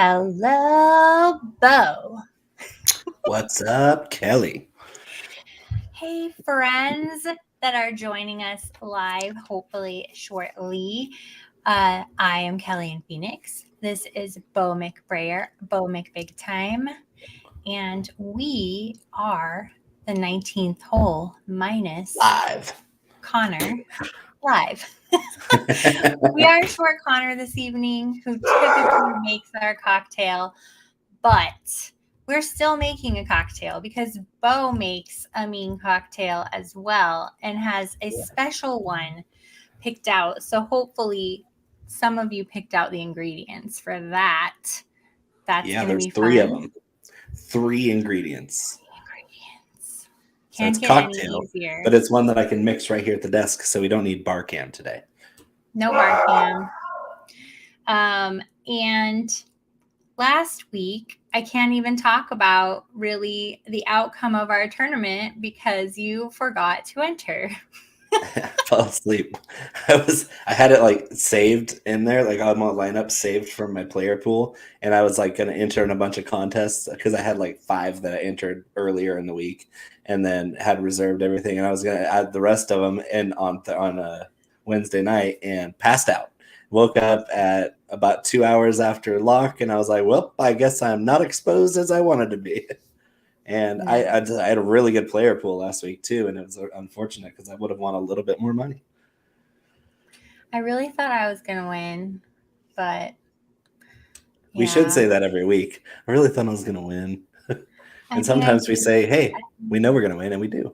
Hello, Beau. What's up, Kelly? Hey, friends that are joining us live, hopefully shortly. I am Kelly in Phoenix. This is Beau McBrayer, Beau McBig Time, and we are the 19th hole minus Live. Connor live. We are short Connor this evening, who typically makes our cocktail, but we're still making a cocktail because Beau makes a mean cocktail as well and has a special one picked out. So hopefully some of you picked out the ingredients for that. That's going to be fun. There's 3 of them. 3 ingredients. So Can't it's get cocktail, any easier. but it's one that I can mix right here at the desk, so we don't need bar cam today. No bar cam. And last week, I can't even talk about really the outcome of our tournament because you forgot to enter. I fell asleep. I had it like saved in there, like on my lineup saved from my player pool, and I was like going to enter in a bunch of contests because I had like 5 that I entered earlier in the week, and then had reserved everything, and I was going to add the rest of them in on a Wednesday night and passed out. Woke up at about 2 hours after lock, and I was like, well, I guess I'm not exposed as I wanted to be. And I had a really good player pool last week, too, and it was unfortunate because I would have won a little bit more money. I really thought I was going to win, but we should say that every week. I really thought I was going to win. And sometimes we say, hey, we know we're going to win, and we do.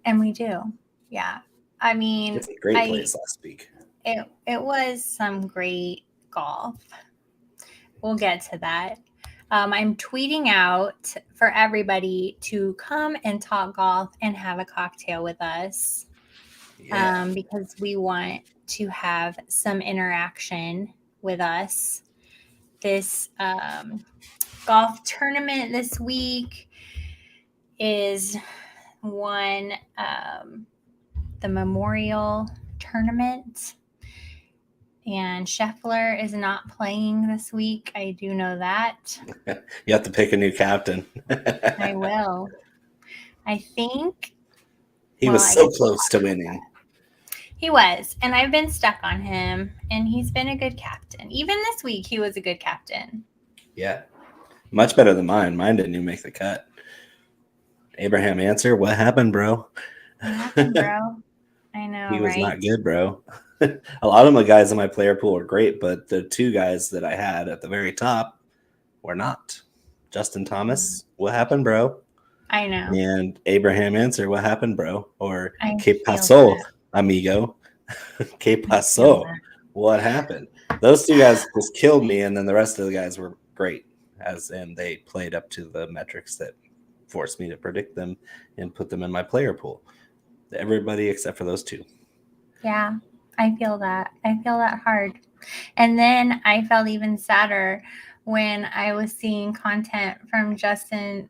And we do. Yeah. I mean, it's a great place last week. It was some great golf. We'll get to that. I'm tweeting out for everybody to come and talk golf and have a cocktail with us because we want to have some interaction with us. This golf tournament this week is the Memorial Tournament. And Scheffler is not playing this week. I do know that. You have to pick a new captain. I will. I think he was so close to winning. He was, and I've been stuck on him, and he's been a good captain. Even this week, he was a good captain. Yeah, much better than mine. Mine didn't even make the cut. Abraham Answer, what happened, bro? What happened, bro? I know, he was not good, bro. A lot of my guys in my player pool were great, but the 2 guys that I had at the very top were not. Justin Thomas, what happened, bro? I know. And Abraham Answer, what happened, bro? Or Que Paso, amigo? Que Paso, what happened? Those 2 guys just killed me, and then the rest of the guys were great, as in they played up to the metrics that forced me to predict them and put them in my player pool. Everybody except for those 2. Yeah. I feel that. I feel that hard. And then I felt even sadder when I was seeing content from Justin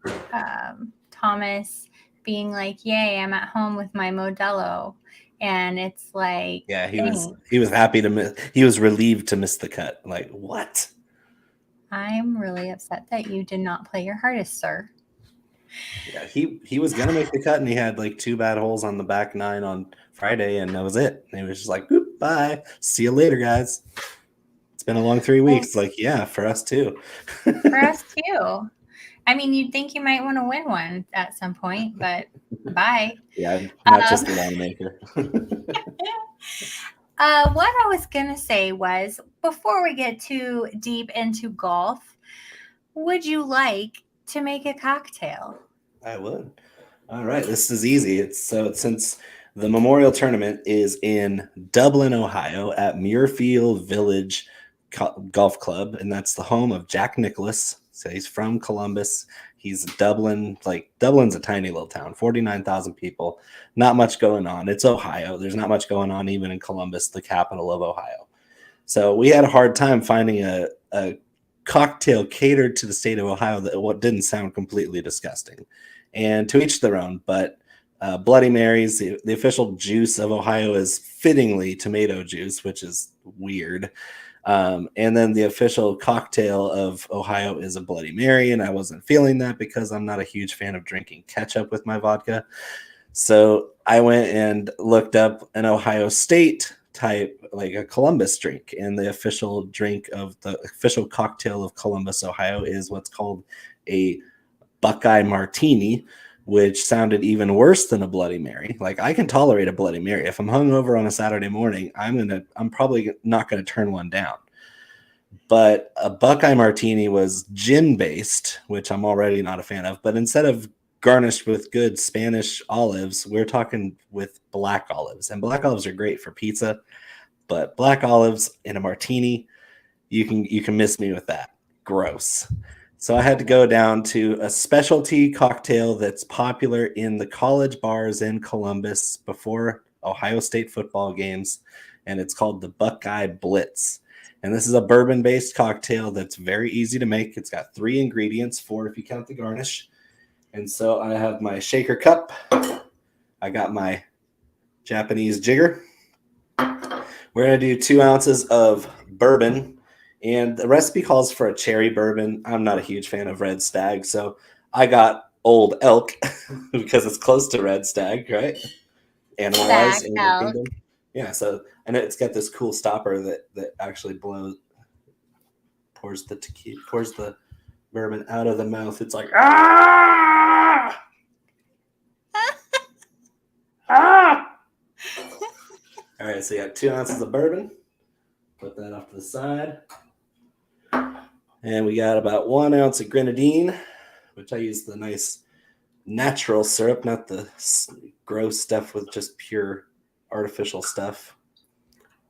Thomas being like, yay, I'm at home with my Modelo. And it's like, yeah, he was happy to miss. He was relieved to miss the cut. Like, what? I'm really upset that you did not play your hardest, sir. Yeah, he was gonna make the cut, and he had like 2 bad holes on the back 9 on Friday, and that was it. And he was just like, boop, bye, see you later, guys. It's been a long 3 weeks. Like, yeah, for us too. For us too. I mean, you'd think you might want to win one at some point, but bye. Yeah, not just the winemaker. What I was gonna say was, before we get too deep into golf, would you like to make a cocktail? I would. All right, this is easy. Since the Memorial Tournament is in Dublin, Ohio, at Muirfield Village Golf Club, and that's the home of Jack Nicklaus. So he's from Columbus. He's Dublin. Like, Dublin's a tiny little town, 49,000 people. Not much going on. It's Ohio. There's not much going on even in Columbus, the capital of Ohio. So we had a hard time finding a cocktail catered to the state of Ohio that didn't sound completely disgusting. And to each their own, but Bloody Marys, the official juice of Ohio is fittingly tomato juice, which is weird. And then the official cocktail of Ohio is a Bloody Mary, and I wasn't feeling that because I'm not a huge fan of drinking ketchup with my vodka. So I went and looked up an Ohio State type, like a Columbus drink, and the official drink of the official cocktail of Columbus, Ohio is what's called a Buckeye Martini, which sounded even worse than a Bloody Mary. Like, I can tolerate a Bloody Mary. If I'm hungover on a Saturday morning, I'm probably not going to turn one down. But a Buckeye Martini was gin-based, which I'm already not a fan of. But instead of garnished with good Spanish olives, we're talking with black olives. And black olives are great for pizza, but black olives in a martini, you can miss me with that. Gross. So I had to go down to a specialty cocktail that's popular in the college bars in Columbus before Ohio State football games, and it's called the Buckeye Blitz. And this is a bourbon-based cocktail that's very easy to make. It's got 3 ingredients, 4 if you count the garnish. And so I have my shaker cup. I got my Japanese jigger. We're going to do 2 ounces of bourbon. And the recipe calls for a cherry bourbon. I'm not a huge fan of Red Stag, so I got Old Elk because it's close to Red Stag, right? Animal-wise in the kingdom. Yeah, so and it's got this cool stopper that actually pours the bourbon out of the mouth. It's like ah. Ah! All right, so you got 2 ounces of bourbon. Put that off to the side. And we got about 1 ounce of grenadine, which I use the nice natural syrup, not the gross stuff with just pure artificial stuff.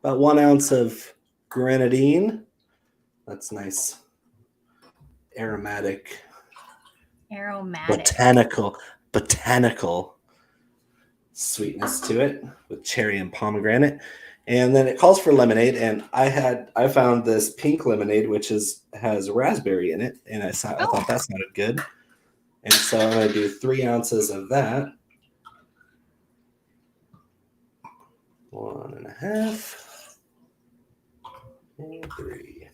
About 1 ounce of grenadine. That's nice aromatic. Botanical sweetness to it with cherry and pomegranate. And then it calls for lemonade, and I found this pink lemonade which has raspberry in it, and I thought that sounded good. And so I'm going to do 3 ounces of that. 1.5 and 3.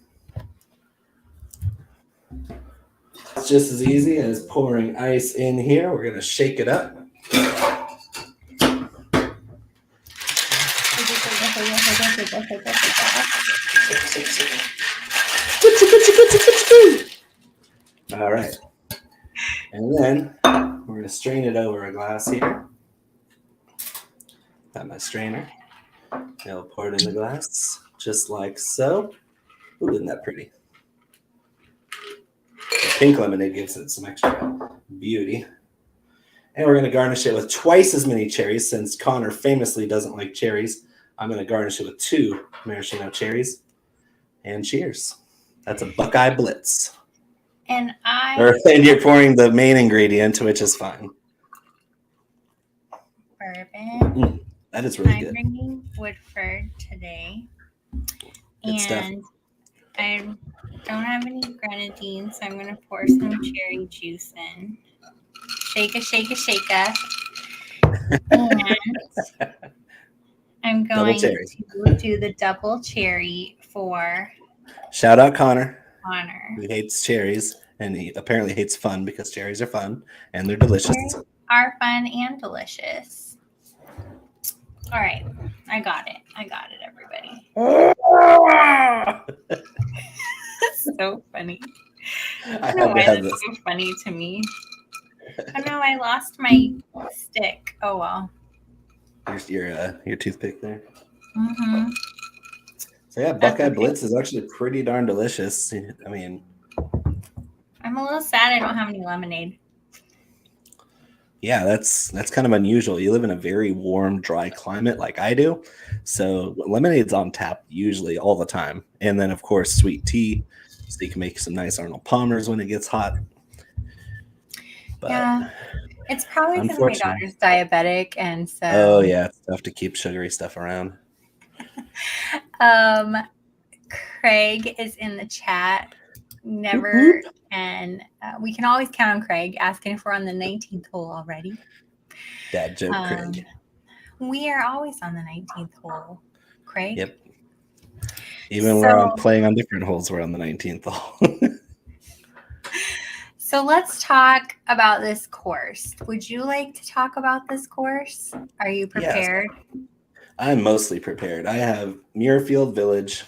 It's just as easy as pouring ice in here. We're going to shake it up. All right. And then we're going to strain it over a glass here. Got my strainer. I'll pour it in the glass just like so. Ooh, isn't that pretty? The pink lemonade gives it some extra beauty. And we're going to garnish it with twice as many cherries. Since Connor famously doesn't like cherries, I'm going to garnish it with 2 maraschino cherries. And cheers. That's a Buckeye Blitz. And you're pouring the main ingredient, which is fine. Bourbon. That is really I'm good. drinking Woodford today. Good stuff. And I don't have any grenadine, so I'm going to pour some cherry juice in. Shake a. And I'm going to do the double cherry for shout out Connor. Connor. He hates cherries, and he apparently hates fun because cherries are fun and they're delicious. Cherries are fun and delicious. All right, I got it, everybody. That's so funny. I don't know why that's so funny to me. Oh no, I lost my stick. Oh well. Your toothpick there. Mm-hmm. So yeah, Buckeye Blitz is actually pretty darn delicious. I mean, I'm a little sad I don't have any lemonade. Yeah, that's kind of unusual. You live in a very warm, dry climate like I do. So lemonade's on tap usually all the time. And then, of course, sweet tea. So you can make some nice Arnold Palmers when it gets hot. But yeah, it's probably because my daughter's diabetic. And so... Oh, yeah, it's tough to keep sugary stuff around. Craig is in the chat. Never, and we can always count on Craig asking if we're on the 19th hole already. Dad joke, Craig. We are always on the 19th hole, Craig. Yep. Even where I'm playing on different holes, we're on the 19th hole. So let's talk about this course. Would you like to talk about this course? Are you prepared? Yes, I'm mostly prepared. I have Muirfield Village,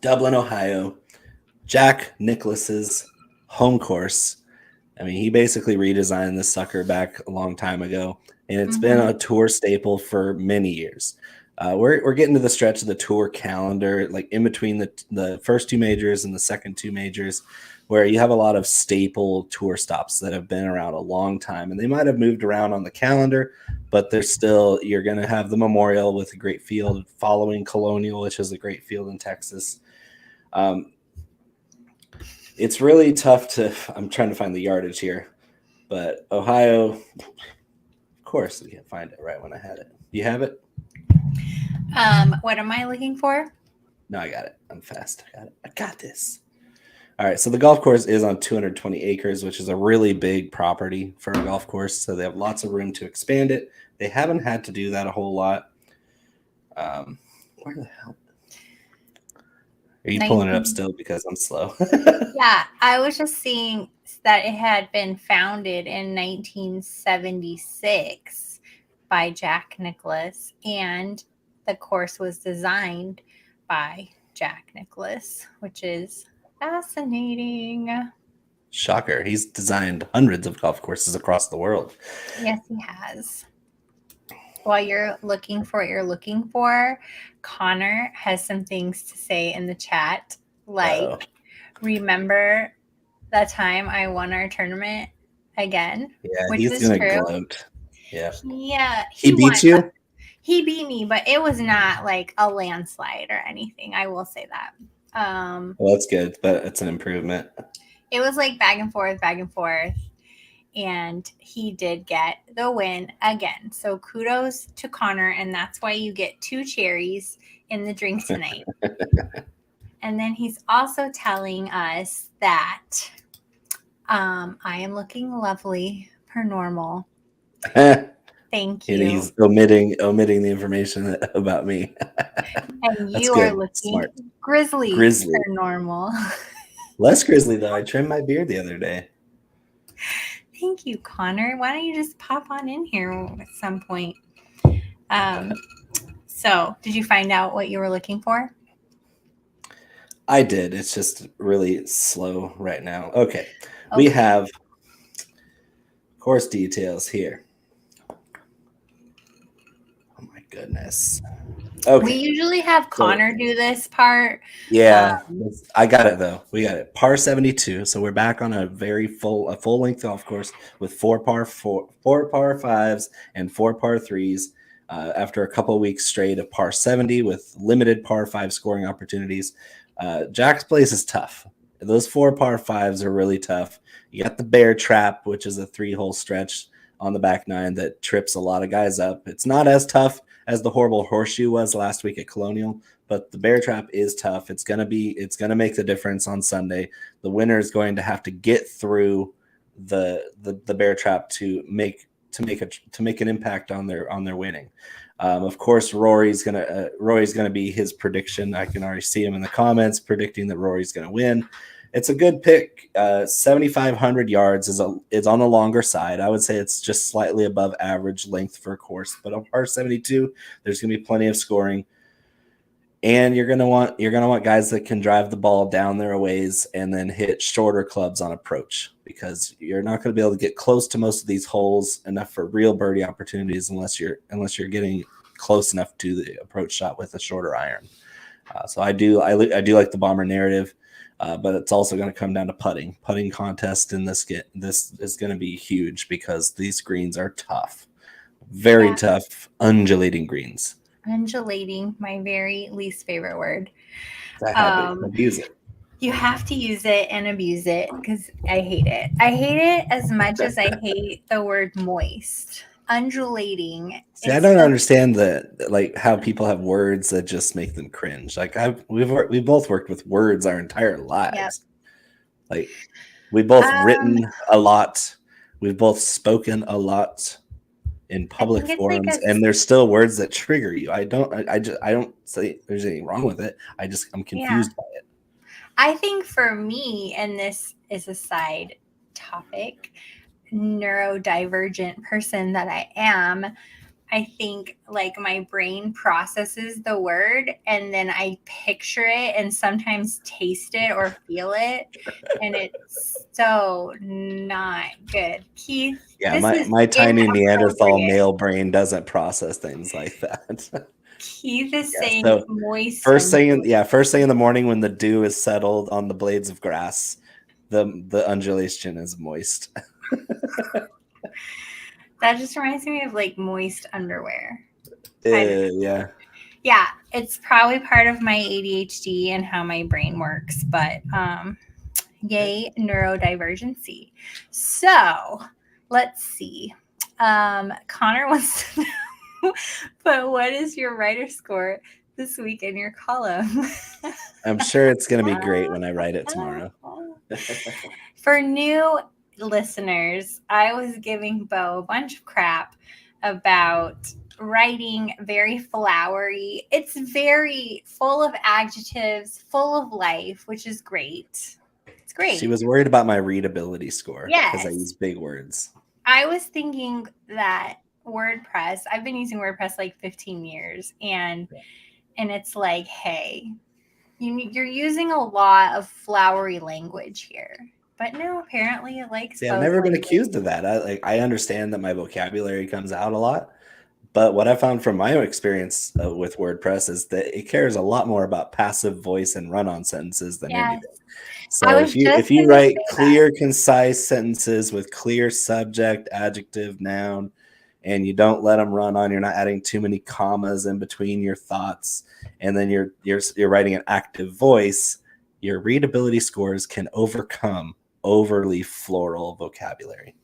Dublin, Ohio, Jack Nicklaus's home course. I mean, he basically redesigned this sucker back a long time ago, and it's been a tour staple for many years. We're getting to the stretch of the tour calendar, like in between the first two majors and the second two majors, where you have a lot of staple tour stops that have been around a long time, and they might have moved around on the calendar, but they're still, you're going to have the Memorial with a great field following Colonial, which is a great field in Texas. It's really tough I'm trying to find the yardage here, but Ohio, of course, we can't find it right when I had it. Do you have it? What am I looking for? No, I got it. I'm fast. I got it. I got this. All right. So the golf course is on 220 acres, which is a really big property for a golf course. So they have lots of room to expand it. They haven't had to do that a whole lot. Where the hell? Are you pulling it up still because I'm slow? Yeah, I was just seeing that it had been founded in 1976 by Jack Nicklaus, and the course was designed by Jack Nicklaus, which is fascinating. Shocker. He's designed hundreds of golf courses across the world. Yes, he has. While you're looking for what you're looking for, Connor has some things to say in the chat. Like, remember that time I won our tournament again? Yeah, which he's going to gloat. Yeah. Yeah. He beat you? He beat me, but it was not like a landslide or anything. I will say that. Well, that's good, but it's an improvement. It was like back and forth. And he did get the win again. So kudos to Connor. And that's why you get 2 cherries in the drink tonight. And then he's also telling us that I am looking lovely per normal. Thank you. And he's omitting the information about me. And you are looking smart. Grizzly per normal. Less grizzly, though. I trimmed my beard the other day. Thank you, Connor. Why don't you just pop on in here at some point? So, did you find out what you were looking for? I did. It's just really slow right now. Okay. We have course details here. Oh, my goodness. Okay. We usually have Connor do this part. Yeah, I got it though. We got it. Par 72. So we're back on a full length golf course with 4 par 5s and 4 par 3s. After a couple of weeks straight of par 70 with limited par 5 scoring opportunities. Jack's place is tough. Those 4 par 5s are really tough. You got the bear trap, which is a 3-hole stretch on the back 9 that trips a lot of guys up. It's not as tough as the horrible horseshoe was last week at Colonial, but the bear trap is tough. It's gonna make the difference on Sunday. The winner is going to have to get through the bear trap to make an impact on their winning. Of course, Rory's gonna be his prediction. I can already see him in the comments predicting that Rory's gonna win. It's a good pick. 7,500 yards is on the longer side. I would say it's just slightly above average length for a course, but on par 72, there's going to be plenty of scoring. And you're going to want guys that can drive the ball down their ways and then hit shorter clubs on approach, because you're not going to be able to get close to most of these holes enough for real birdie opportunities unless you're getting close enough to the approach shot with a shorter iron. So I do like the bomber narrative. But it's also going to come down to putting contest in this is going to be huge because these greens are tough, very tough, undulating greens. Undulating, my very least favorite word. I have to abuse it. You have to use it and abuse it because I hate it. I hate it as much as I hate the word moist. Undulating. See, I don't understand how people have words that just make them cringe. Like we've both worked with words our entire lives. Yep. Like we've both written a lot. We've both spoken a lot. in public it's forums, like and there's still words that trigger you. I don't say there's anything wrong with it. I'm confused by it. I think for me, and this is a side topic, neurodivergent person that I am, I think like my brain processes the word and then I picture it and sometimes taste it or feel it. And it's so not good. Keith, Yeah, my tiny Neanderthal male brain doesn't process things like that. Keith is saying so moist. First thing in the morning when the dew is settled on the blades of grass, the undulation is moist. That just reminds me of like moist underwear. Yeah. Yeah, it's probably part of my ADHD and how my brain works, but yay, neurodivergency. So let's see. Connor wants to know, but what is your writer score this week in your column? I'm sure it's going to be great when I write it tomorrow. For new listeners, I was giving Beau a bunch of crap about writing very flowery. It's very full of adjectives, full of life, which is great. It's great. She was worried about my readability score because I Yes. use big words. I was thinking that WordPress, I've been using WordPress like 15 years, and it's like, hey, you're using a lot of flowery language here. But no, apparently it likes. See, I've never been accused of that. I understand that my vocabulary comes out a lot, but what I found from my experience with WordPress is that it cares a lot more about passive voice and run-on sentences than anything. So if you write clear, concise sentences with clear subject, adjective, noun, and you don't let them run on, you're not adding too many commas in between your thoughts, and then you're writing an active voice, your readability scores can overcome overly floral vocabulary.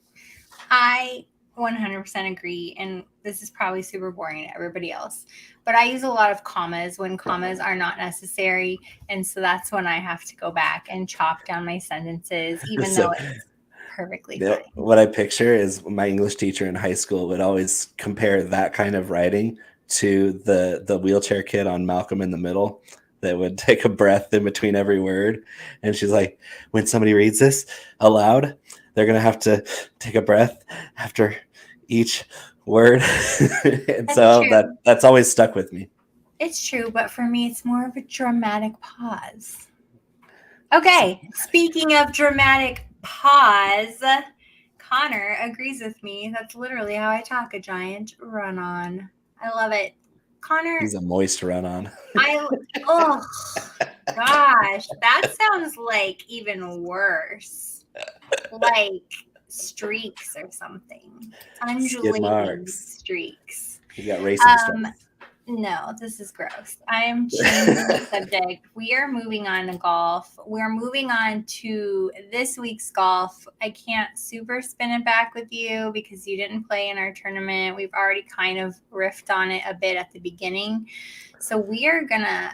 I 100% agree, and this is probably super boring to everybody else, but I use a lot of commas when commas are not necessary, and so that's when I have to go back and chop down my sentences, even though it's perfectly fine. What I picture is my English teacher in high school would always compare that kind of writing to the wheelchair kid on Malcolm in the Middle that would take a breath in between every word. And she's like, when somebody reads this aloud, they're going to have to take a breath after each word. And that's always stuck with me. It's true, but for me, it's more of a dramatic pause. Okay, speaking of dramatic pause, Connor agrees with me. That's literally how I talk, a giant run-on. I love it. Connor. He's a moist run-on. Oh, gosh. That sounds like even worse. Like streaks or something. Undulating streaks. You got racing stuff. No, this is gross. I am changing the subject. We are moving on to golf. We're moving on to this week's golf. I can't super spin it back with you because you didn't play in our tournament. We've already kind of riffed on it a bit at the beginning. So we are going to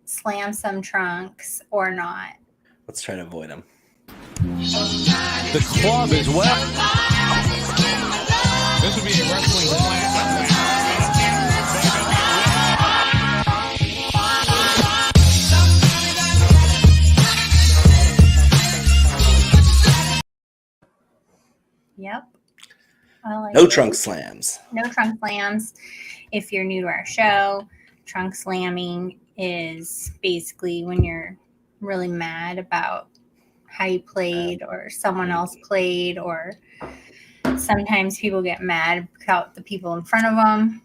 slam some trunks or not. Let's try to avoid them. The club as well. This would be a wrestling slam. Yep. No trunk slams. No trunk slams. If you're new to our show, trunk slamming is basically when you're really mad about how you played or someone else played, or sometimes people get mad about the people in front of them.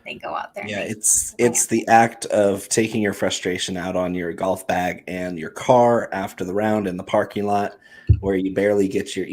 They go out there. Yeah, it's the act of taking your frustration out on your golf bag and your car after the round in the parking lot, where you barely get your,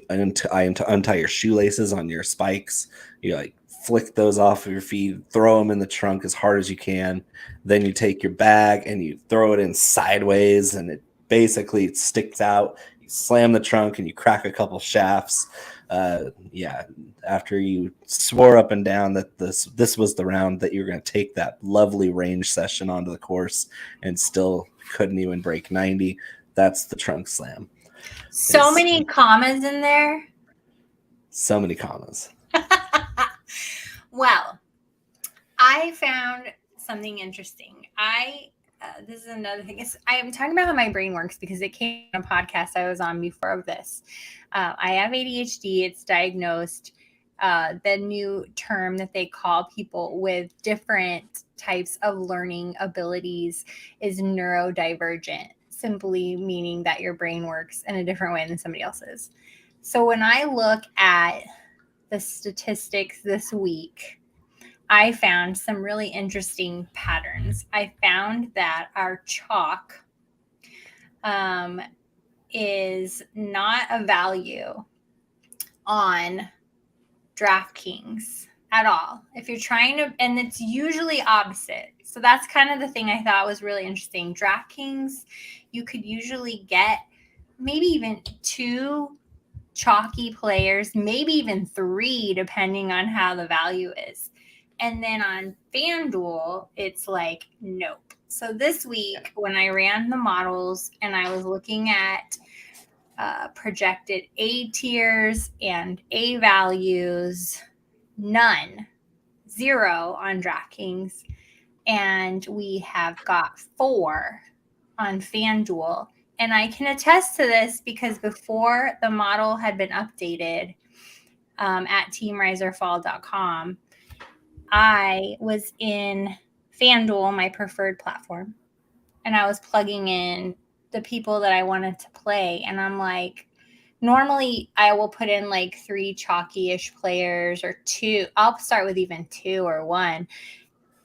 untie your shoelaces on your spikes. You like flick those off of your feet, throw them in the trunk as hard as you can. Then you take your bag and you throw it in sideways, and it basically sticks out. You slam the trunk and you crack a couple shafts. After you swore up and down that this was the round that you were going to take that lovely range session onto the course and still couldn't even break 90, that's the trunk slam. So many commas in there. So many commas. Well, I found something interesting. This is another thing. I am talking about how my brain works because it came on a podcast I was on before of this. I have ADHD. It's diagnosed. The new term that they call people with different types of learning abilities is neurodivergent, simply meaning that your brain works in a different way than somebody else's. So when I look at the statistics this week, I found some really interesting patterns. I found that our chalk is not a value on DraftKings at all. If you're trying to, and it's usually opposite. So that's kind of the thing I thought was really interesting. DraftKings, you could usually get maybe even 2 chalky players, maybe even 3, depending on how the value is. And then on FanDuel, it's like, nope. So this week, when I ran the models and I was looking at projected A tiers and A values, none, 0 on DraftKings. And we have got 4 on FanDuel. And I can attest to this because before the model had been updated at teamriserfall.com, I was in FanDuel, my preferred platform, and I was plugging in the people that I wanted to play. And I'm like, normally I will put in like 3 chalky-ish players or 2. I'll start with even 2 or 1.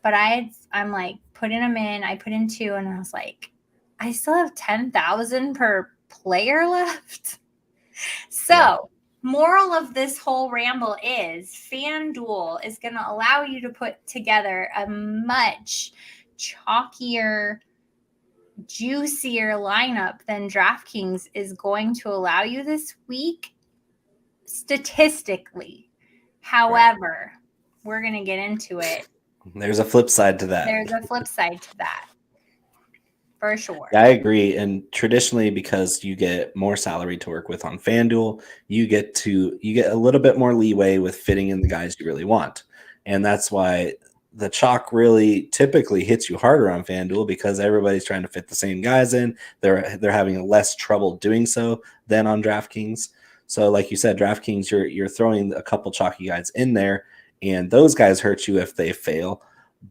But I'm like putting them in. I put in 2 and I was like, I still have 10,000 per player left. So moral of this whole ramble is FanDuel is going to allow you to put together a much chalkier, juicier lineup than DraftKings is going to allow you this week, statistically. However, we're going to get into it. There's a flip side to that. There's a flip side to that. For sure. Yeah, I agree. And traditionally, because you get more salary to work with on FanDuel, you get a little bit more leeway with fitting in the guys you really want. And that's why the chalk really typically hits you harder on FanDuel, because everybody's trying to fit the same guys in. They're having less trouble doing so than on DraftKings. So like you said, DraftKings, you're throwing a couple chalky guys in there, and those guys hurt you if they fail.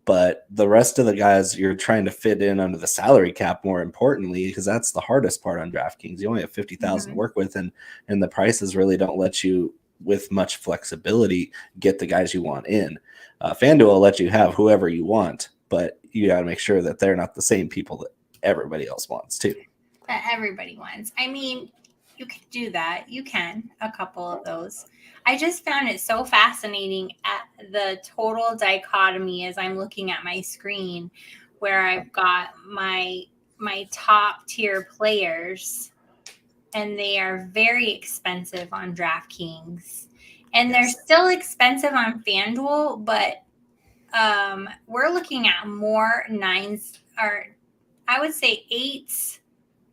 But the rest of the guys you're trying to fit in under the salary cap, more importantly, because that's the hardest part on DraftKings. You only have 50,000 to work with, and the prices really don't let you, with much flexibility, get the guys you want in. FanDuel will let you have whoever you want, but you got to make sure that they're not the same people that everybody else wants too. That everybody wants. I mean, you can do that. You can, a couple of those. I just found it so fascinating at the total dichotomy as I'm looking at my screen, where I've got my top tier players, and they are very expensive on DraftKings, and they're still expensive on FanDuel, but we're looking at more 9s, or I would say 8s,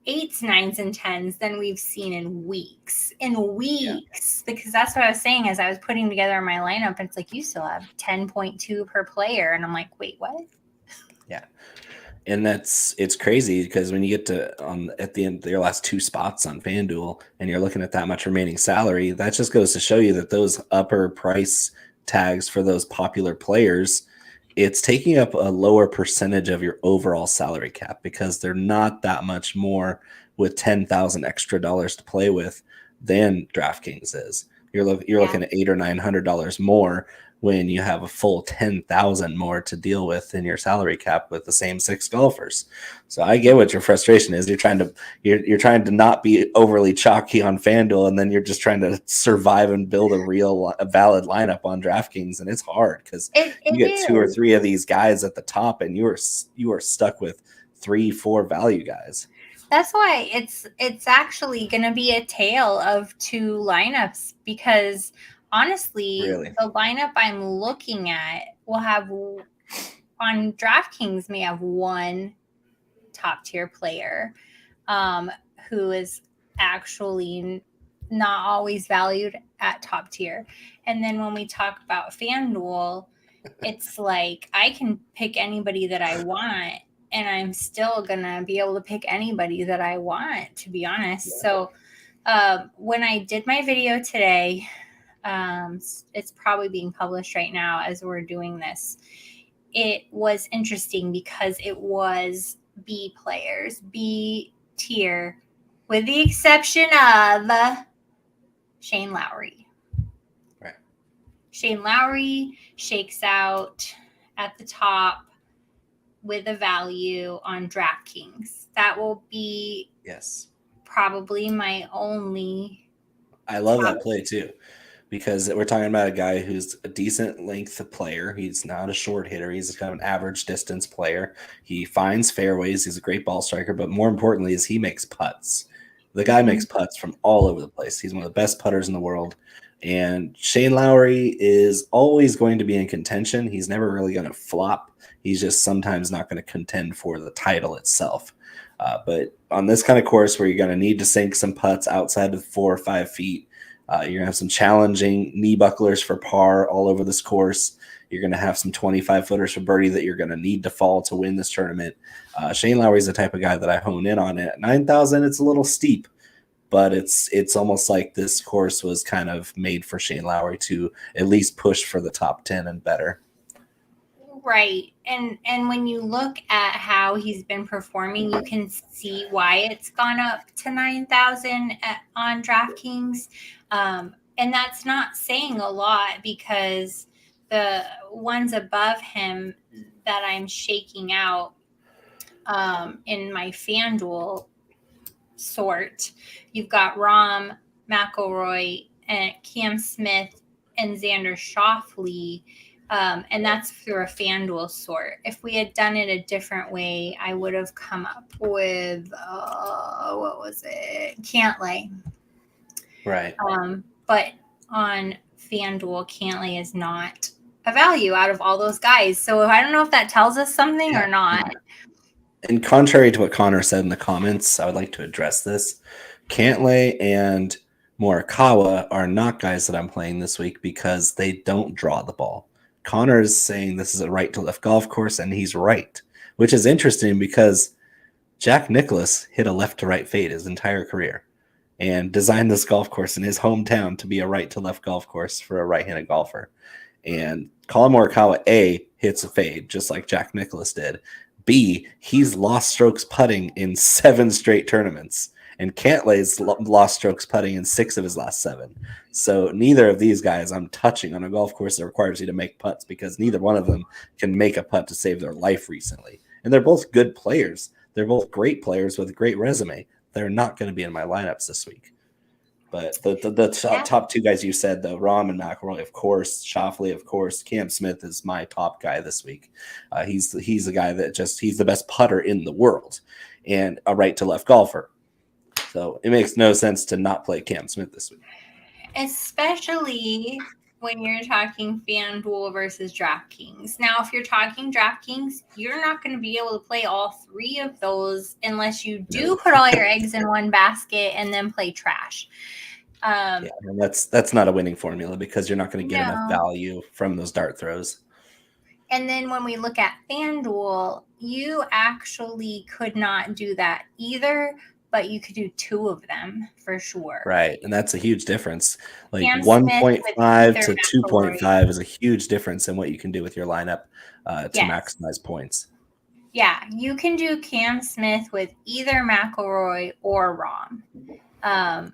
9s, and 10s than we've seen in weeks. Because that's what I was saying as I was putting together my lineup. It's like, you still have 10.2 per player. And I'm like, wait, what? Yeah. And it's crazy, because when you get to at the end of your last 2 spots on FanDuel and you're looking at that much remaining salary, that just goes to show you that those upper price tags for those popular players, it's taking up a lower percentage of your overall salary cap, because they're not that much more with 10,000 extra dollars to play with than DraftKings is. You're looking at $800 or $900 more when you have a full 10,000 more to deal with in your salary cap with the same 6 golfers. So I get what your frustration is. You're trying to not be overly chalky on FanDuel, and then you're just trying to survive and build a valid lineup on DraftKings, and it's hard because you get 2 or 3 of these guys at the top, and you are stuck with 3-4 value guys. That's why it's actually going to be a tale of 2 lineups, because honestly, the lineup I'm looking at will have, on DraftKings, may have 1 top tier player who is actually not always valued at top tier. And then when we talk about FanDuel, it's like I can pick anybody that I want, and I'm still going to be able to pick anybody that I want, to be honest. So when I did my video today, it's probably being published right now as we're doing this. It was interesting because it was B players, B tier, with the exception of Shane Lowry. Right. Shane Lowry shakes out at the top with a value on DraftKings. That will be probably my only. I love that play too, because we're talking about a guy who's a decent length player. He's not a short hitter. He's kind of an average distance player. He finds fairways. He's a great ball striker, but more importantly is he makes putts. The guy makes putts from all over the place. He's one of the best putters in the world. And Shane Lowry is always going to be in contention. He's never really going to flop. He's just sometimes not going to contend for the title itself. But on this kind of course where you're going to need to sink some putts outside of 4 or 5 feet, you're going to have some challenging knee bucklers for par all over this course. You're going to have some 25-footers for birdie that you're going to need to fall to win this tournament. Shane Lowry is the type of guy that I hone in on. At 9,000, it's a little steep, but it's almost like this course was kind of made for Shane Lowry to at least push for the top 10 and better. Right. And when you look at how he's been performing, you can see why it's gone up to 9,000 on DraftKings. And that's not saying a lot, because the ones above him that I'm shaking out in my FanDuel sort, you've got Rahm, McIlroy, and Cam Smith, and Xander Schauffele. And that's through a FanDuel sort. If we had done it a different way, I would have come up with, what was it? Cantlay. Right. But on FanDuel, Cantlay is not a value out of all those guys. So I don't know if that tells us something or not. And contrary to what Connor said in the comments, I would like to address this. Cantlay and Morikawa are not guys that I'm playing this week because they don't draw the ball. Connor is saying this is a right to left golf course, and he's right, which is interesting because Jack Nicklaus hit a left to right fade his entire career and designed this golf course in his hometown to be a right to left golf course for a right-handed golfer. And Colin Morikawa, A, hits a fade just like Jack Nicklaus did. B, he's lost strokes putting in 7 straight tournaments. And Cantlay's lost strokes putting in 6 of his last 7. So neither of these guys I'm touching on a golf course that requires you to make putts, because neither one of them can make a putt to save their life recently. And they're both good players. They're both great players with a great resume. They're not going to be in my lineups this week. But the top 2 guys you said, though, Rahm and McIlroy, of course, Schauffele, of course, Cam Smith is my top guy this week. He's the guy that he's the best putter in the world and a right to left golfer. So it makes no sense to not play Cam Smith this week. Especially when you're talking FanDuel versus DraftKings. Now, if you're talking DraftKings, you're not going to be able to play all 3 of those unless you do put all your eggs in one basket and then play trash. And that's not a winning formula, because you're not going to get enough value from those dart throws. And then when we look at FanDuel, you actually could not do that either, but you could do 2 of them for sure. Right. And that's a huge difference. Like Cam 1.5 to 2.5 is a huge difference in what you can do with your lineup to maximize points. Yeah. You can do Cam Smith with either McIlroy or Rahm.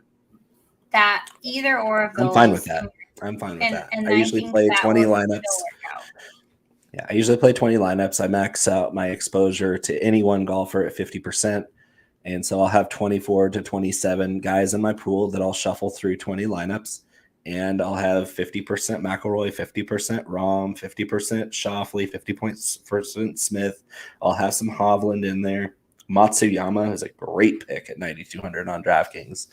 That either or of those. I'm fine with that. I usually play 20 lineups. Yeah. I usually play 20 lineups. I max out my exposure to any one golfer at 50%. And so I'll have 24 to 27 guys in my pool that I'll shuffle through 20 lineups. And I'll have 50% McIlroy, 50% Rahm, 50% Schauffele, 50% Smith. I'll have some Hovland in there. Matsuyama is a great pick at 9,200 on DraftKings.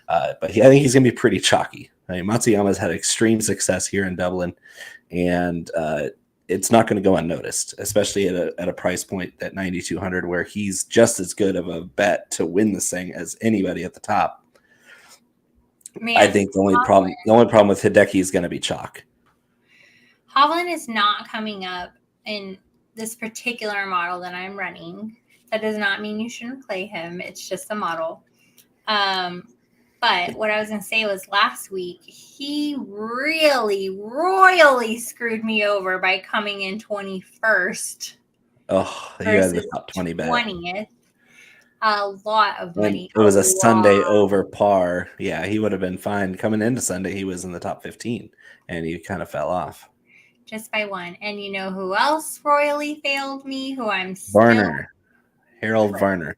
But I think he's going to be pretty chalky. I mean, Matsuyama's had extreme success here in Dublin. And it's not going to go unnoticed, especially at a price point at 9,200, where he's just as good of a bet to win this thing as anybody at the top. Man, I think the only problem with Hideki is going to be chalk. Hovland is not coming up in this particular model that I'm running. That does not mean you shouldn't play him. It's just a model. But what I was going to say was last week, he really royally screwed me over by coming in 21st. Oh, you had the top 20 bet. 20th. A lot of money. And it was a Sunday over par. Yeah, he would have been fine. Coming into Sunday, he was in the top 15, and he kind of fell off. Just by one. And you know who else royally failed me? Who I'm Varner. Harold Varner.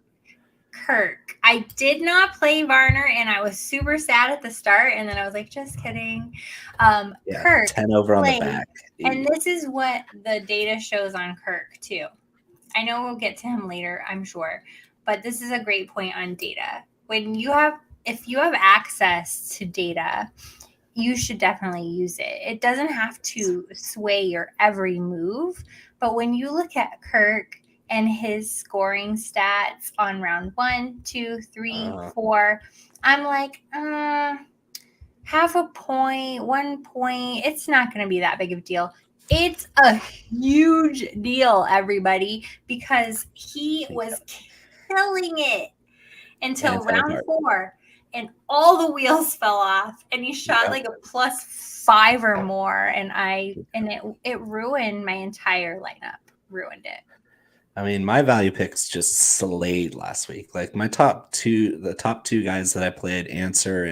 Kirk. I did not play Varner, and I was super sad at the start, and then I was like, just kidding. Kirk 10 over on the back. And this is what the data shows on Kirk, too. I know we'll get to him later, I'm sure. But this is a great point on data. If you have access to data, you should definitely use it. It doesn't have to sway your every move. But when you look at Kirk and his scoring stats on round 1, 2, 3, 4, I'm like, half a point, 1 point. It's not going to be that big of a deal. It's a huge deal, everybody, because he was killing it until round 4. And all the wheels fell off, and he shot like a +5 or more, and it ruined my entire lineup. Ruined it. I mean, my value picks just slayed last week. Like the top two guys that I played, Answer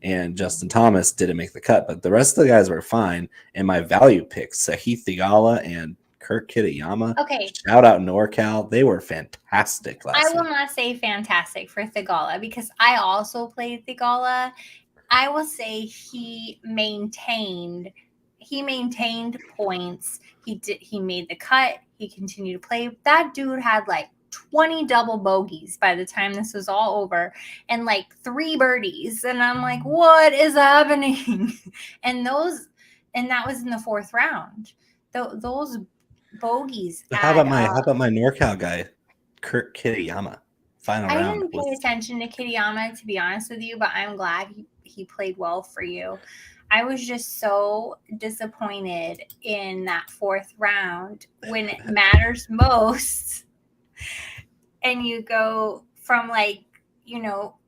and Justin Thomas, didn't make the cut, but the rest of the guys were fine. And my value picks, Sahith Theegala and Kirk Kitayama. Okay. Shout out NorCal. They were fantastic last week. I will not say fantastic for Theegala because I also played Theegala. I will say he maintained points. He made the cut. He continued to play. That dude had like 20 double bogeys by the time this was all over and like 3 birdies. And I'm like, what is happening? And that was in the 4th round. Those bogeys. How about my NorCal guy, Kirk Kitayama? Final round. I didn't pay attention to Kitayama, to be honest with you, but I'm glad he played well for you. I was just so disappointed in that 4th round when it matters most. And you go from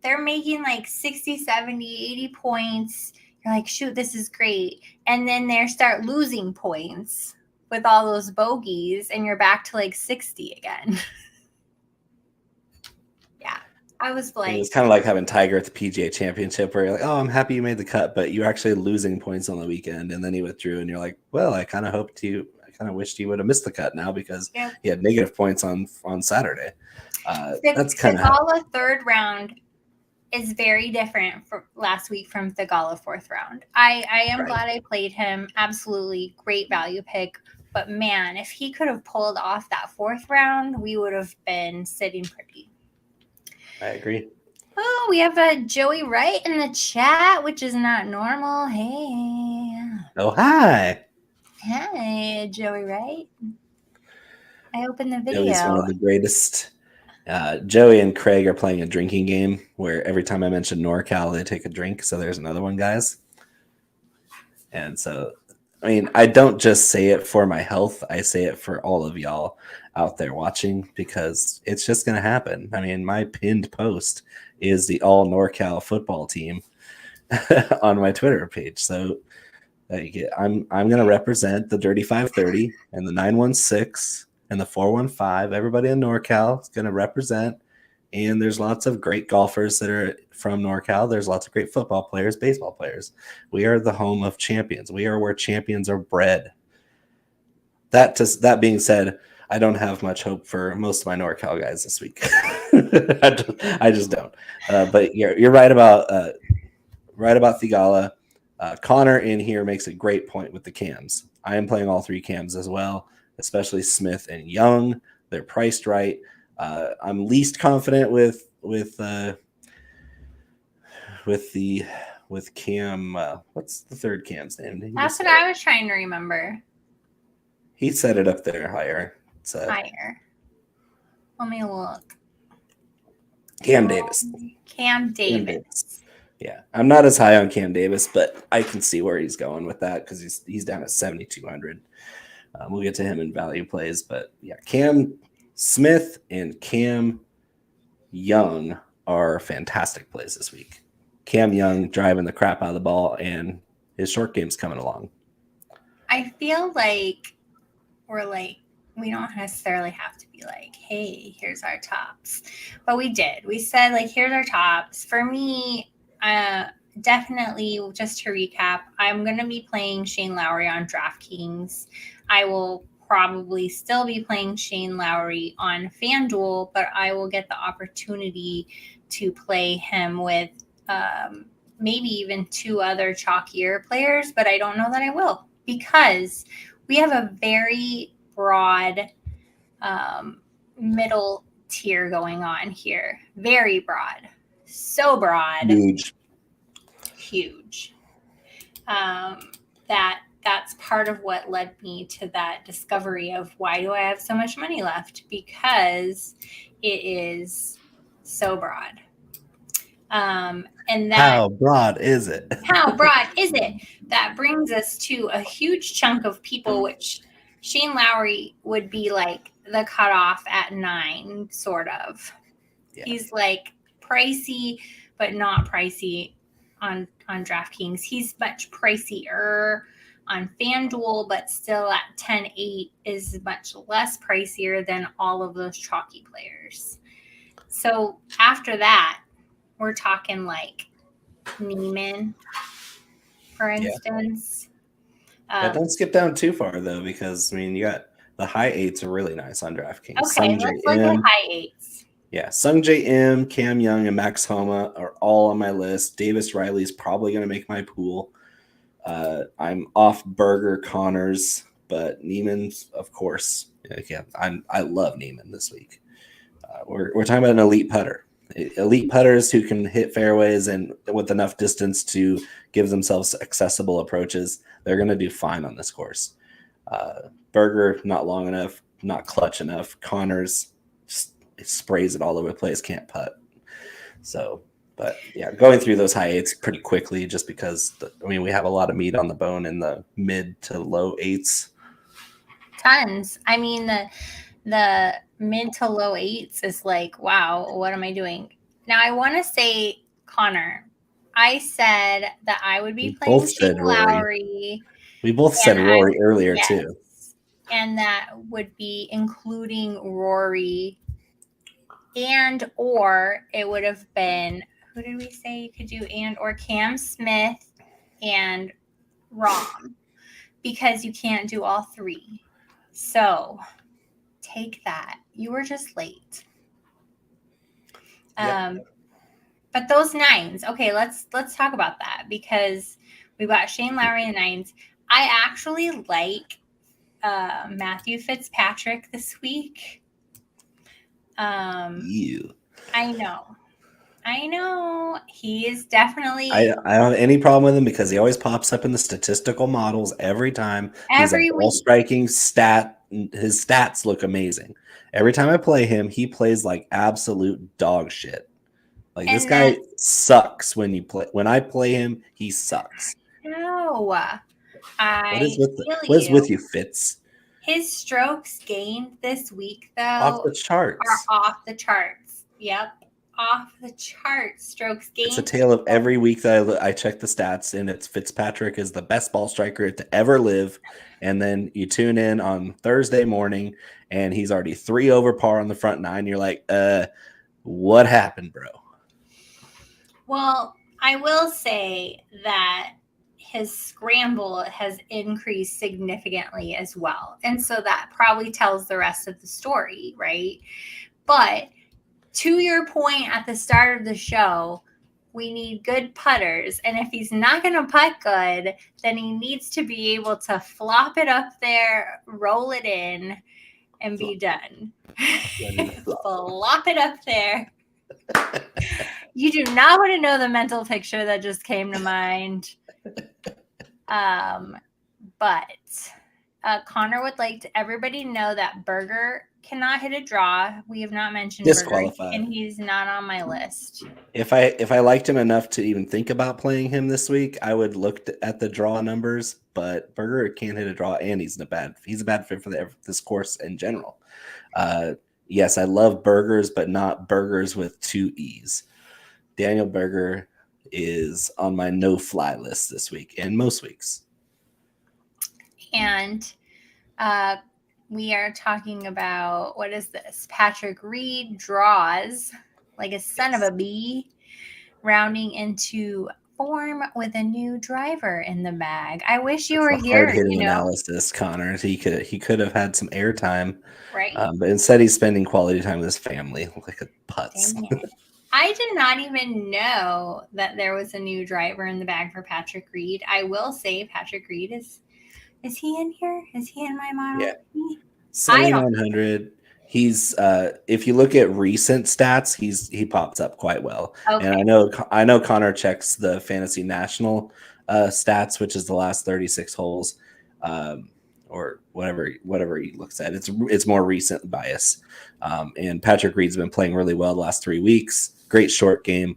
they're making like 60, 70, 80 points. You're like, shoot, this is great. And then they start losing points with all those bogeys, and you're back to like 60 again. Yeah, I was like, it was kind of like having Tiger at the PGA Championship, where you're like, oh, I'm happy you made the cut, but you're actually losing points on the weekend, and then he withdrew, and you're like, well, I kind of wished he would have missed the cut now because he had negative points on Saturday. That's kind of Theegala 3rd round is very different from last week from Theegala 4th round. I am glad I played him. Absolutely great value pick. But man, if he could have pulled off that 4th round, we would have been sitting pretty. I agree. Oh, we have a Joey Wright in the chat, which is not normal. Hey. Oh, hi. Hi, Joey Wright. I opened the video. Joey's one of the greatest. Joey and Craig are playing a drinking game where every time I mention NorCal, they take a drink. So there's another one, guys. And so, I mean, I don't just say it for my health. I say it for all of y'all out there watching because it's just going to happen. I mean, my pinned post is the all NorCal football team on my Twitter page. So I'm going to represent the Dirty 530 and the 916 and the 415. Everybody in NorCal is going to represent. And there's lots of great golfers that are from NorCal. There's lots of great football players, baseball players. We are the home of champions. We are where champions are bred. That being said, I don't have much hope for most of my NorCal guys this week. I just don't. But you're right about Theegala. Connor in here makes a great point with the cams. I am playing all 3 cams as well, especially Smith and Young. They're priced right. I'm least confident with Cam. What's the 3rd Cam's name? That's what I was trying to remember. He set it up there higher. Higher. Let me look. Cam Davis. Cam Davis. Yeah, I'm not as high on Cam Davis, but I can see where he's going with that because he's down at 7,200. We'll get to him in value plays, but yeah, Cam Smith and Cam Young are fantastic plays this week. Cam Young driving the crap out of the ball, and his short game's coming along. I feel like we don't necessarily have to be like, hey, here's our tops. But we did. We said, like, here's our tops. For me, definitely, just to recap, I'm going to be playing Shane Lowry on DraftKings. I will probably still be playing Shane Lowry on FanDuel, but I will get the opportunity to play him with maybe even 2 other chalkier players, but I don't know that I will because we have a very broad middle tier going on here. Very broad. So broad. Huge. That's part of what led me to that discovery of why do I have so much money left? Because it is so broad. And that, how broad is it? How broad is it? That brings us to a huge chunk of people, which Shane Lowry would be like the cutoff at 9, sort of. Yeah. He's like pricey, but not pricey on DraftKings. He's much pricier on FanDuel, but still at 10.8 is much less pricier than all of those chalky players. So after that, we're talking like Neiman, for instance. Yeah, don't skip down too far though, because I mean you got the high 8s are really nice on DraftKings. Okay, let's look at high 8s. Yeah, Sung J M, Cam Young, and Max Homa are all on my list. Davis Riley's probably going to make my pool. I'm off Berger, Connors, but Neiman's, of course. Yeah, I love Neiman this week. We're talking about an elite putter. Elite putters who can hit fairways and with enough distance to give themselves accessible approaches. They're going to do fine on this course. Berger, not long enough, not clutch enough. Connors just sprays it all over the place, can't putt. So, but yeah, going through those high 8s pretty quickly just because, we have a lot of meat on the bone in the mid to low 8s. Tons. I mean, the mid to low 8s is like, wow, what am I doing? Now, I want to say, Connor, I said that I would be playing Shane Lowry. We both said Rory earlier, yes, too. And that would be including Rory, and or it would have been, who did we say you could do, and or Cam Smith and Rom, because you can't do all 3. So take that. You were just late. Yep. But those 9s, okay, let's talk about that, because we've got Shane Lowry in the 9s. I actually like Matthew Fitzpatrick this week. You. I know. He is definitely. I don't have any problem with him because he always pops up in the statistical models every time. Every week. Ball striking stat. His stats look amazing. Every time I play him, he plays like absolute dog shit. Like, this guy sucks when you play. When I play him, he sucks. No. What is with you, Fitz? His strokes gained this week, though, off the charts. Are off the charts. Yep. Off the charts. Strokes gained. It's a tale of every week that I check the stats, and it's Fitzpatrick is the best ball striker to ever live. And then you tune in on Thursday morning, and he's already 3 over par on the front 9. You're like, what happened, bro? Well, I will say that his scramble has increased significantly as well. And so that probably tells the rest of the story, right? But to your point at the start of the show, we need good putters. And if he's not going to putt good, then he needs to be able to flop it up there, roll it in, and be done. Flop it up there. You do not want to know the mental picture that just came to mind. But Connor would like everybody to know that Berger cannot hit a draw. We have not mentioned Disqualified. Berger, and he's not on my list. If I liked him enough to even think about playing him this week, I would look at the draw numbers. But Berger can't hit a draw, and he's a bad fit for this course in general. Yes, I love burgers, but not burgers with 2 E's. Daniel Berger is on my no-fly list this week and most weeks. And we are talking about, what is this? Patrick Reed draws like a son of a bee, rounding into form with a new driver in the bag. I wish you were here. Hard-hitting analysis, Connor. He could have had some airtime, right? But instead, he's spending quality time with his family, like a putz. I did not even know that there was a new driver in the bag for Patrick Reed. I will say Patrick Reed is he in here? Is he in my model? Yeah. 7,900. He's if you look at recent stats, he pops up quite well. Okay. And I know Connor checks the Fantasy National stats, which is the last 36 holes, or whatever he looks at. It's more recent bias. And Patrick Reed's been playing really well the last 3 weeks. Great short game.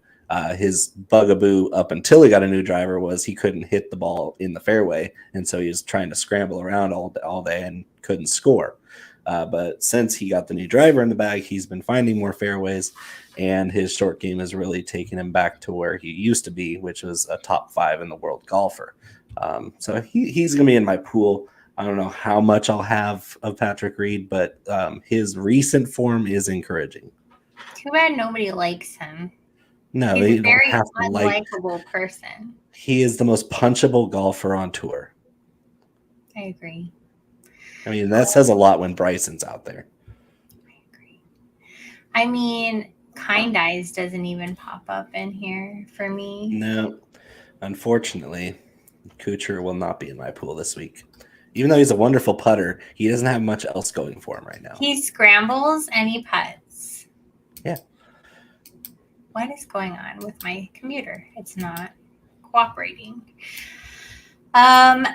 His bugaboo up until he got a new driver was he couldn't hit the ball in the fairway, and so he was trying to scramble around all day and couldn't score. But since he got the new driver in the bag, he's been finding more fairways, and his short game has really taken him back to where he used to be, which was a top 5 in the world golfer. So he's going to be in my pool. I don't know how much I'll have of Patrick Reed, but his recent form is encouraging. Too bad nobody likes him. No, he's a very have to unlikable person. He is the most punchable golfer on tour. I agree. I mean, that says a lot when Bryson's out there. I agree. I mean, Kind Eyes doesn't even pop up in here for me. No, unfortunately, Kuchar will not be in my pool this week. Even though he's a wonderful putter, he doesn't have much else going for him right now. He scrambles and he putts. Yeah. What is going on with my computer? It's not cooperating.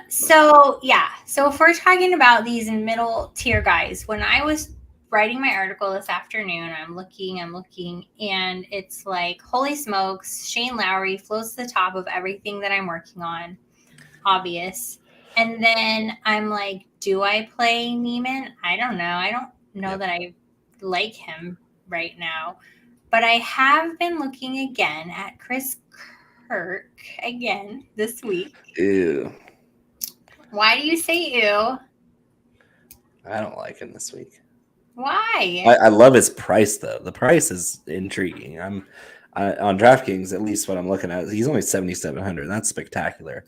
So if we're talking about these middle tier guys, when I was writing my article this afternoon, I'm looking, and it's like, holy smokes, Shane Lowry floats to the top of everything that I'm working on. Obvious. And then I'm like, do I play Neiman? I don't know. I don't know that I like him right now. But I have been looking again at Chris Kirk again this week. Ew. Why do you say ew? I don't like him this week. Why? I love his price, though. The price is intriguing. On DraftKings, at least what I'm looking at, he's only 7,700. That's spectacular.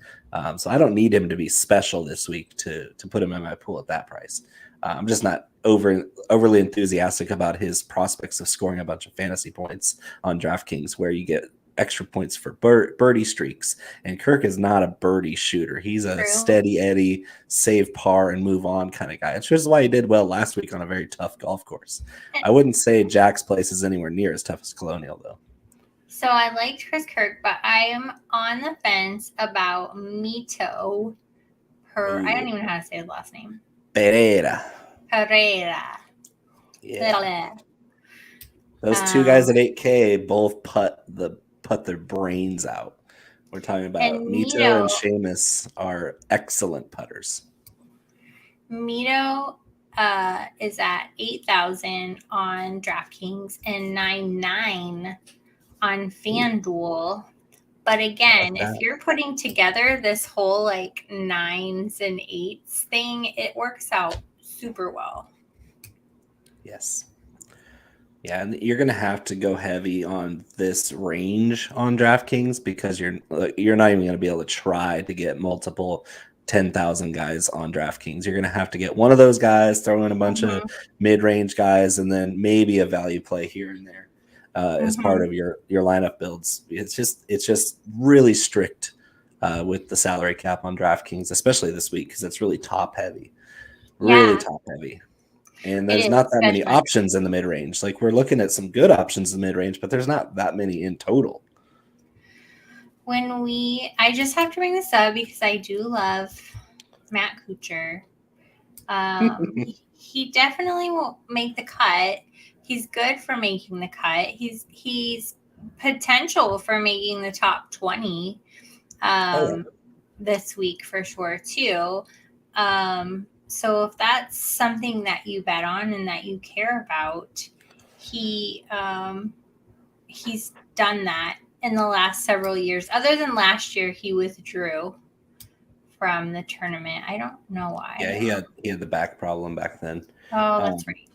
So I don't need him to be special this week to put him in my pool at that price. I'm just not overly enthusiastic about his prospects of scoring a bunch of fantasy points on DraftKings, where you get extra points for birdie streaks. And Kirk is not a birdie shooter. He's a steady Eddie, save par and move on kind of guy. Which is why he did well last week on a very tough golf course. I wouldn't say Jack's Place is anywhere near as tough as Colonial, though. So I liked Chris Kirk, but I am on the fence about Mito. I don't even know how to say his last name. Pereira. Yeah. Those two guys at 8K both put their brains out. We're talking about Mito and Seamus are excellent putters. Mito is at 8,000 on DraftKings and 9,900 on FanDuel. But again, if you're putting together this whole like 9s and 8s thing, it works out super well. Yes. Yeah, and you're going to have to go heavy on this range on DraftKings because you're not even going to be able to try to get multiple 10,000 guys on DraftKings. You're going to have to get one of those guys, throw in a bunch of mid-range guys, and then maybe a value play here and there as part of your lineup builds. It's just really strict with the salary cap on DraftKings, especially this week because it's really top heavy. And there's not that many options in the mid-range. Like, we're looking at some good options in the mid-range, but there's not that many in total. I just have to bring this up because I do love Matt Kuchar. He definitely will make the cut. He's good for making the cut. He's potential for making the top 20 this week for sure too. So if that's something that you bet on and that you care about, he's done that in the last several years. Other than last year, he withdrew from the tournament. I don't know why. Yeah, he had the back problem back then. Oh, that's right.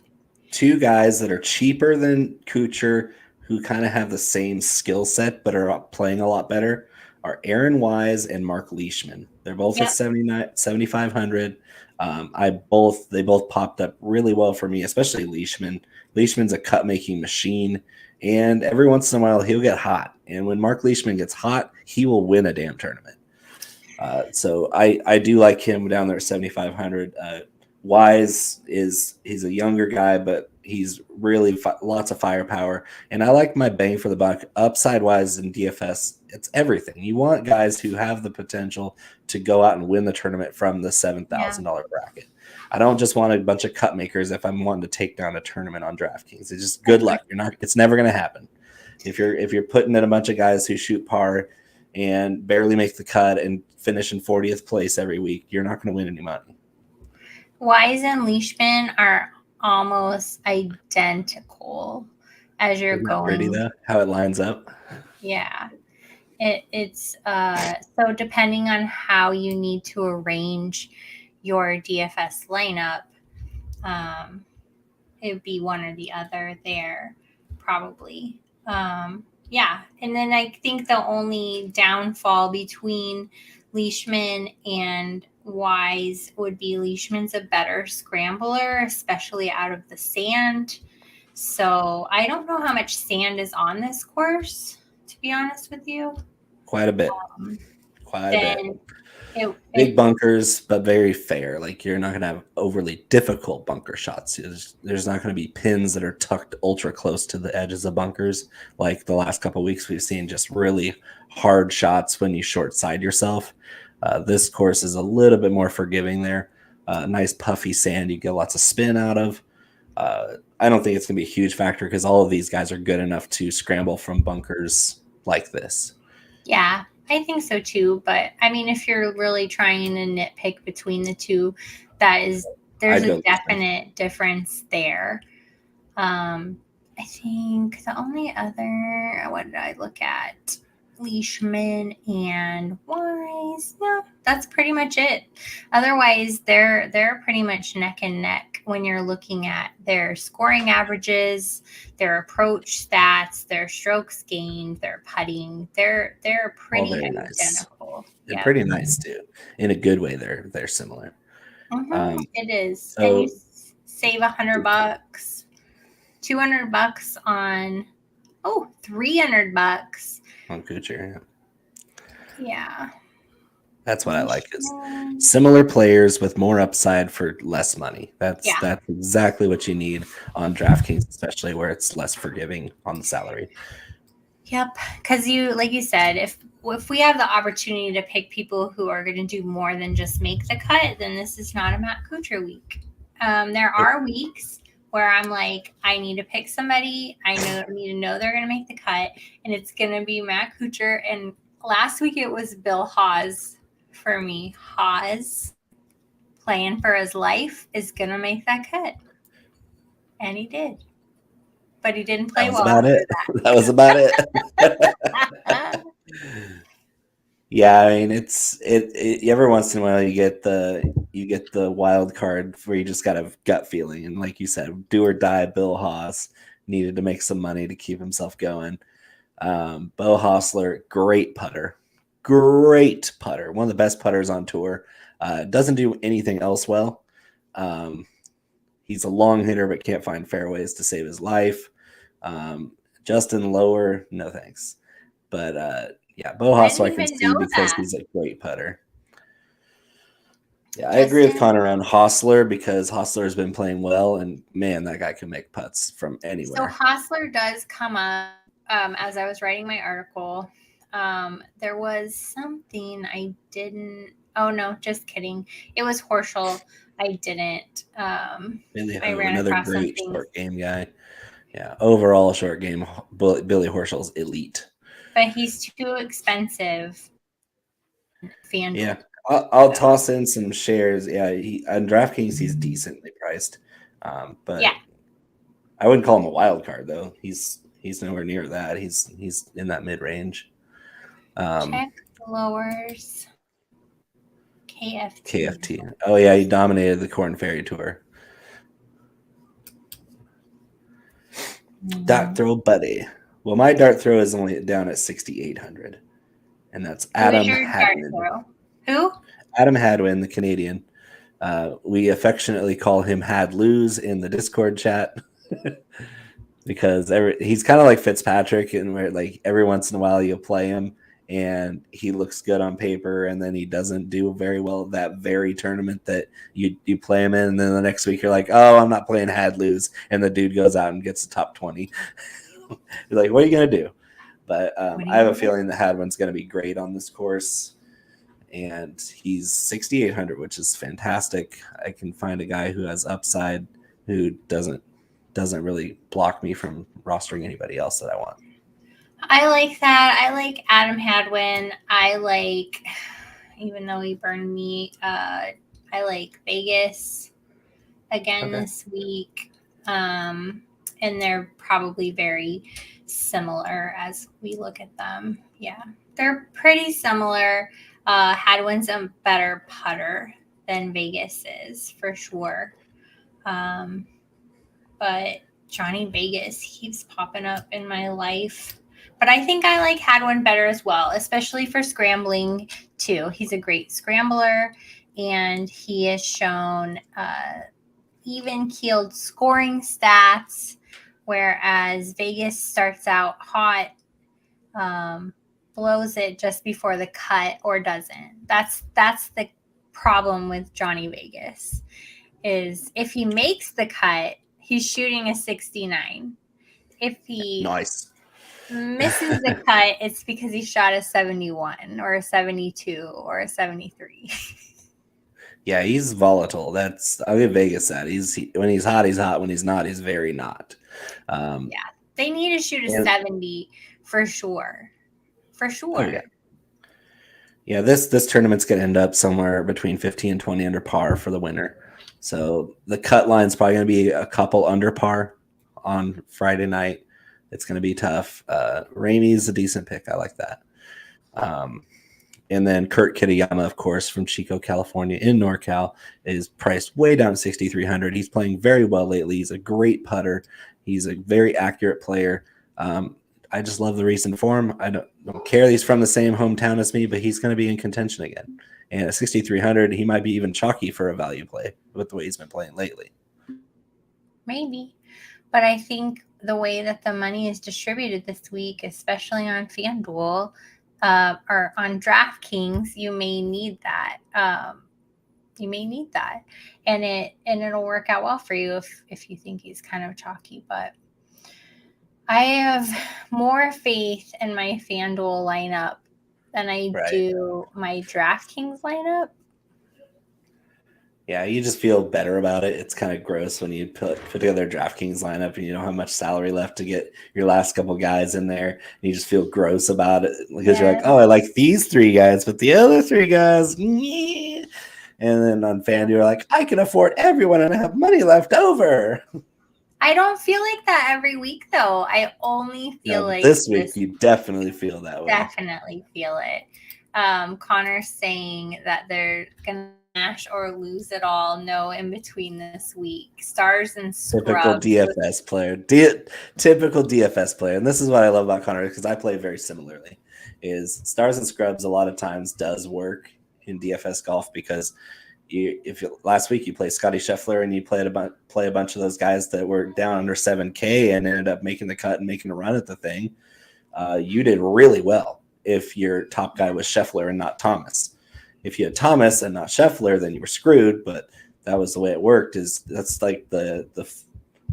Two guys that are cheaper than Kuchar, who kind of have the same skill set but are playing a lot better, are Aaron Wise and Mark Leishman. They're both at 7,500. They both popped up really well for me, especially Leishman. Leishman's a cut making machine, and every once in a while he'll get hot. And when Mark Leishman gets hot, he will win a damn tournament. So I do like him down there at 7,500. Wise he's a younger guy, but he's really lots of firepower. And I like my bang for the buck. Upside wise in DFS, it's everything. You want guys who have the potential to go out and win the tournament from the $7,000 bracket. I don't just want a bunch of cut makers if I'm wanting to take down a tournament on DraftKings. It's just good luck. It's never going to happen. If you're putting in a bunch of guys who shoot par and barely make the cut and finish in 40th place every week, you're not going to win any money. Wise and Leishman are almost identical as you're going. Pretty though, how it lines up. Yeah. It's so depending on how you need to arrange your DFS lineup, it would be one or the other there, probably. Yeah. And then I think the only downfall between Leishman and Wise would be Leishman's a better scrambler, especially out of the sand. So I don't know how much sand is on this course, to be honest with you. Quite a bit. Quite a bit. Big bunkers, but very fair. Like you're not going to have overly difficult bunker shots. There's not going to be pins that are tucked ultra close to the edges of bunkers. Like the last couple of weeks, we've seen just really hard shots when you short side yourself. This course is a little bit more forgiving there. Nice puffy sand you get lots of spin out of. I don't think it's going to be a huge factor because all of these guys are good enough to scramble from bunkers like this. Yeah, I think so too. But I mean, if you're really trying to nitpick between the two, there's a definite difference there. I think the only other, what did I look at? Leishman and Wise. No, that's pretty much it. Otherwise, they're pretty much neck and neck when you're looking at their scoring averages, their approach stats, their strokes gained, their putting. They're pretty identical. Nice. They're pretty nice too. In a good way, they're similar. Mm-hmm. It is. So, and you save $100, $200 on $300 on Kuchar. Yeah. That's what I like is similar players with more upside for less money. That's exactly what you need on DraftKings, especially where it's less forgiving on the salary. Yep. Because like you said, if we have the opportunity to pick people who are going to do more than just make the cut, then this is not a Matt Kuchar week. There are weeks where I'm like, I need to pick somebody. I need to know they're going to make the cut, and it's going to be Matt Kuchar. And last week it was Bill Haas for me. Haas, playing for his life, is going to make that cut. And he did. But he didn't play well. That was about it. Yeah, I mean, it's every once in a while you get the wild card where you just got a gut feeling, and like you said, do or die. Bill Haas needed to make some money to keep himself going. Beau Hassler, great putter, one of the best putters on tour. Doesn't do anything else well. He's a long hitter, but can't find fairways to save his life. Justin Lower, no thanks. But yeah, Beau Hassler I can see because he's a great putter. Yeah, I agree with Connor on Hassler because Hassler has been playing well, and man, that guy can make putts from anywhere. So Hassler does come up as I was writing my article. There was something I didn't Oh no, just kidding. It was Horschel. I didn't. Billy I Ho, ran another across great something, short game guy. Yeah, overall short game, Billy Horschel's elite. but he's too expensive. FanDuel. Yeah, I'll toss in some shares. Yeah, on DraftKings he's decently priced, but Yeah. I wouldn't call him a wild card though. He's nowhere near that. He's in that mid range. Check lowers. KFT. Oh yeah, he dominated the Corn Ferry Tour. Dart throw, buddy. Well, my dart throw is only down at 6,800, and that's Adam Hadwin. Who? Adam Hadwin, the Canadian. We affectionately call him Had Lose in the Discord chat because he's kind of like Fitzpatrick, and where like every once in a while you play him and he looks good on paper, and then he doesn't do very well at that very tournament that you play him in, and then the next week you're like, oh, I'm not playing Had Lose, and the dude goes out and gets the top 20. You're like, what are you gonna do? But I have a feeling that Hadwin's gonna be great on this course, and he's 6,800, which is fantastic. I can find a guy who has upside who doesn't really block me from rostering anybody else that I want. I like that. I like Adam Hadwin. I like, even though he burned me, I like Vegas again this week. And they're probably very similar as we look at them. Yeah, they're pretty similar. Hadwin's a better putter than Vegas is for sure. But Johnny Vegas keeps popping up in my life. But I think I like Hadwin better as well, especially for scrambling too. He's a great scrambler, and he has shown even-keeled scoring stats, whereas Vegas starts out hot, blows it just before the cut, or doesn't. That's the problem with Johnny Vegas, is if he makes the cut, he's shooting a 69. If he misses the cut, it's because he shot a 71 or a 72 or a 73. Yeah, he's volatile. I'll give Vegas that. When he's hot, he's hot. When he's not, he's very not. Yeah, they need to shoot a 70 for sure. For sure. Oh, yeah, this tournament's going to end up somewhere between 15 and 20 under par for the winner. So the cut line's probably going to be a couple under par on Friday night. It's going to be tough. Ramey's a decent pick. I like that. And then Kurt Kitayama, of course, from Chico, California in NorCal, is priced way down at 6,300. He's playing very well lately. He's a great putter. He's a very accurate player. I just love the recent form. I don't care that he's from the same hometown as me, but he's going to be in contention again. And at 6,300, he might be even chalky for a value play with the way he's been playing lately. Maybe. But I think the way that the money is distributed this week, especially on FanDuel or on DraftKings, you may need that. And it'll work out well for you if you think he's kind of chalky. But I have more faith in my FanDuel lineup than I do my DraftKings lineup. Yeah, you just feel better about it. It's kind of gross when you put together a DraftKings lineup and you don't have much salary left to get your last couple guys in there. And you just feel gross about it because you're like, oh, I like these three guys, but the other three guys, meh. And then on FanDuel, you're like, I can afford everyone and I have money left over. I don't feel like that every week, though. I only feel like this week you definitely feel that way. Definitely feel it. Connor's saying that they're going to smash or lose it all. No in between this week. Stars and scrubs. Typical DFS player. Typical DFS player. And this is what I love about Connor, because I play very similarly, is stars and scrubs a lot of times does work in DFS golf because last week you played Scotty Scheffler and you play a bunch of those guys that were down under 7K and ended up making the cut and making a run at the thing. You did really well if your top guy was Scheffler and not Thomas. If you had Thomas and not Scheffler, then you were screwed. But that was the way it worked. That's like the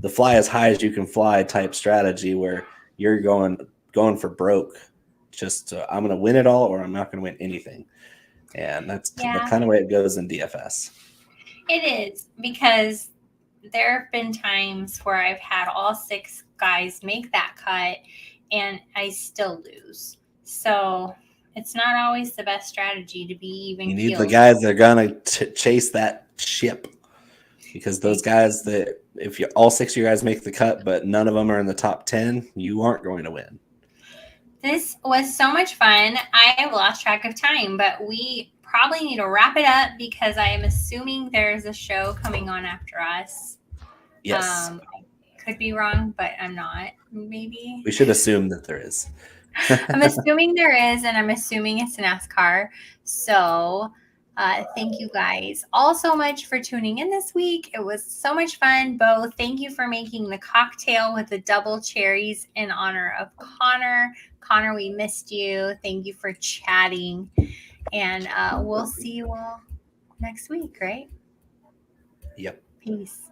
fly as high as you can fly type strategy where you're going for broke. Just I'm going to win it all or I'm not going to win anything. And that's the Yeah. kind of way it goes in DFS. It is, because there have been times where I've had all 6 guys make that cut and I still lose. So it's not always the best strategy to be even. You need the guys that are going to chase that ship, because those guys that, if all 6 of you guys make the cut, but none of them are in the top 10, you aren't going to win. This was so much fun. I have lost track of time, but we probably need to wrap it up because I am assuming there's a show coming on after us. Yes. I could be wrong, but I'm not. Maybe. We should assume that there is. I'm assuming there is, and I'm assuming it's NASCAR. So thank you guys all so much for tuning in this week. It was so much fun. Beau, thank you for making the cocktail with the double cherries in honor of Connor. Connor, we missed you. Thank you for chatting. And we'll see you all next week, right? Yep. Peace.